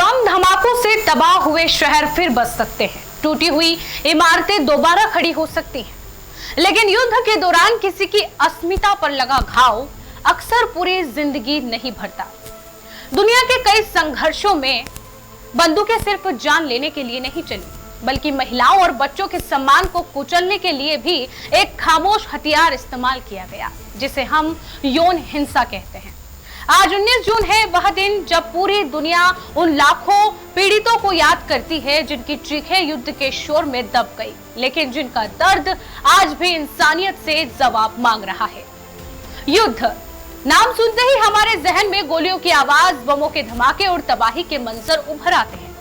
बम धमाकों से तबाह हुए शहर फिर बच सकते हैं, टूटी हुई इमारतें दोबारा खड़ी हो सकती हैं, लेकिन युद्ध के दौरान किसी की अस्मिता पर लगा घाव अक्सर पूरी जिंदगी नहीं भरता। दुनिया के कई संघर्षों में बंदूकें सिर्फ जान लेने के लिए नहीं चली, बल्कि महिलाओं और बच्चों के सम्मान को कुचलने के लिए भी एक खामोश हथियार इस्तेमाल किया गया, जिसे हम यौन हिंसा कहते हैं। आज 19 जून है वह दिन जब पूरी दुनिया उन लाखों पीड़ितों को याद करती है जिनकी चीखें युद्ध के शोर में दब गई, लेकिन जिनका दर्द आज भी इंसानियत से जवाब मांग रहा है। युद्ध नाम सुनते ही हमारे जहन में गोलियों की आवाज, बमों के धमाके और तबाही के मंजर उभर आते हैं,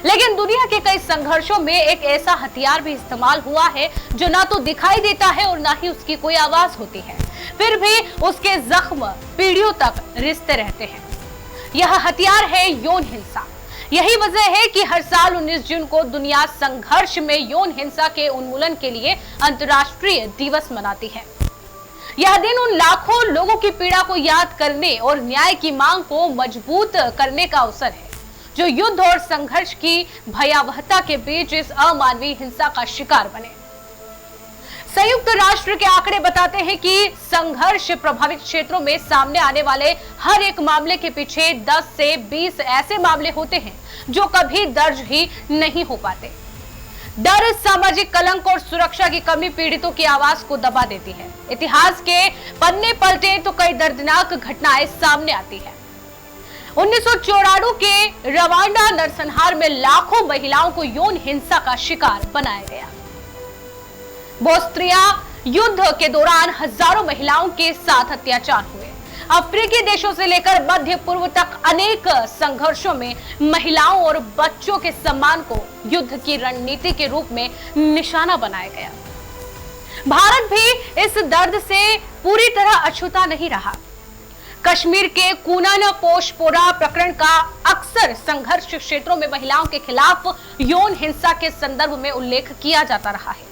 लेकिन दुनिया के कई संघर्षों में एक ऐसा हथियार भी इस्तेमाल हुआ है जो ना तो दिखाई देता है और ना ही उसकी कोई आवाज होती है, फिर भी उसके जख्म पीढ़ियों तक रिश्ते रहते हैं। यह हथियार है यौन हिंसा। यही वजह है कि हर साल 19 जून को दुनिया संघर्ष में यौन हिंसा के उन्मूलन के लिए अंतर्राष्ट्रीय दिवस मनाती है। यह दिन उन लाखों लोगों की पीड़ा को याद करने और न्याय की मांग को मजबूत करने का अवसर है, जो युद्ध और संघर्ष की भयावहता के बीच इस अमानवीय हिंसा का शिकार बने। संयुक्त राष्ट्र के आंकड़े बताते हैं कि संघर्ष प्रभावित क्षेत्रों में सामने आने वाले हर एक मामले के पीछे 10 से 20 ऐसे मामले होते हैं जो कभी दर्ज ही नहीं हो पाते। डर, सामाजिक कलंक और सुरक्षा की कमी पीड़ितों की आवाज को दबा देती है। इतिहास के पन्ने पलटे तो कई दर्दनाक घटनाएं सामने आती है। 1994 के रवांडा नरसंहार में लाखों महिलाओं को यौन हिंसा का शिकार बनाया गया। बोस्निया युद्ध के दौरान हजारों महिलाओं के साथ अत्याचार हुए। अफ्रीकी देशों से लेकर मध्य पूर्व तक अनेक संघर्षों में महिलाओं और बच्चों के सम्मान को युद्ध की रणनीति के रूप में निशाना बनाया गया। भारत भी इस दर्द से पूरी तरह अछूता नहीं रहा। कश्मीर के कूनन पोशपोरा प्रकरण का अक्सर संघर्ष क्षेत्रों में महिलाओं के खिलाफ यौन हिंसा के संदर्भ में उल्लेख किया जाता रहा है।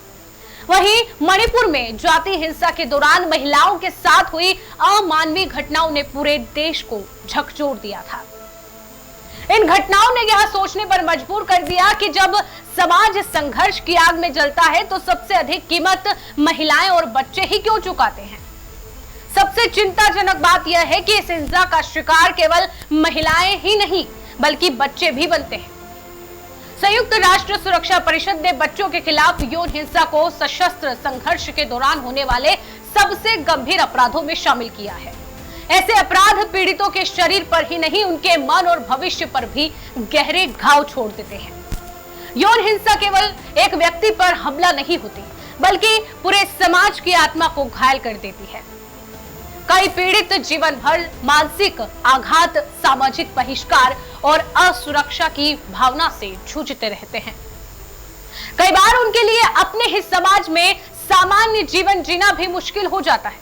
वहीं मणिपुर में जाति हिंसा के दौरान महिलाओं के साथ हुई अमानवीय घटनाओं ने पूरे देश को झकझोर दिया था। इन घटनाओं ने यह सोचने पर मजबूर कर दिया कि जब समाज संघर्ष की आग में जलता है तो सबसे अधिक कीमत महिलाएं और बच्चे ही क्यों चुकाते हैं। सबसे चिंताजनक बात यह है कि इस हिंसा का शिकार केवल महिलाएं ही नहीं बल्कि बच्चे भी बनते हैं। संयुक्त राष्ट्र सुरक्षा परिषद ने बच्चों के खिलाफ यौन हिंसा को सशस्त्र संघर्ष के दौरान होने वाले सबसे गंभीर अपराधों में शामिल किया है। ऐसे अपराध पीड़ितों के शरीर पर ही नहीं, उनके मन और भविष्य पर भी गहरे घाव छोड़ देते हैं। यौन हिंसा केवल एक व्यक्ति पर हमला नहीं होती, बल्कि पूरे समाज की आत्मा को घायल कर देती है। कई पीड़ित जीवन भर मानसिक आघात, सामाजिक बहिष्कार और असुरक्षा की भावना से जूझते रहते हैं। कई बार उनके लिए अपने ही समाज में सामान्य जीवन जीना भी मुश्किल हो जाता है।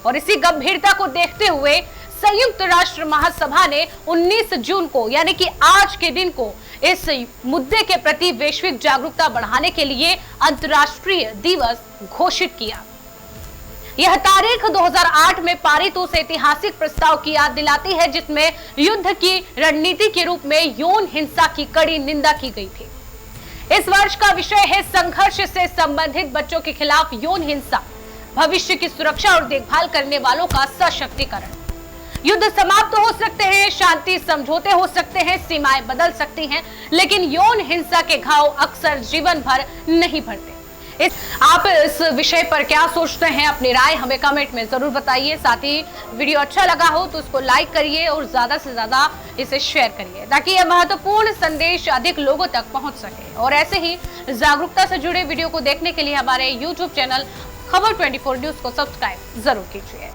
और इसी गंभीरता को देखते हुए संयुक्त राष्ट्र महासभा ने 19 जून को यानी कि आज के दिन को इस मुद्दे के प्रति वैश्विक जागरूकता बढ़ाने के लिए अंतर्राष्ट्रीय दिवस घोषित किया। यह तारीख 2008 में पारित उस ऐतिहासिक प्रस्ताव की याद दिलाती है जिसमें युद्ध की रणनीति के रूप में यौन हिंसा की कड़ी निंदा की गई थी। इस वर्ष का विषय है संघर्ष से संबंधित बच्चों के खिलाफ यौन हिंसा, भविष्य की सुरक्षा और देखभाल करने वालों का सशक्तिकरण। युद्ध समाप्त हो सकते हैं, शांति समझौते हो सकते हैं, सीमाएं बदल सकती हैं, लेकिन यौन हिंसा के घाव अक्सर जीवन भर नहीं भरते। आप इस विषय पर क्या सोचते हैं? अपनी राय हमें कमेंट में जरूर बताइए। साथ ही वीडियो अच्छा लगा हो तो उसको लाइक करिए और ज्यादा से ज्यादा इसे शेयर करिए ताकि यह महत्वपूर्ण संदेश अधिक लोगों तक पहुंच सके। और ऐसे ही जागरूकता से जुड़े वीडियो को देखने के लिए हमारे YouTube चैनल खबर 24 न्यूज को सब्सक्राइब जरूर कीजिए।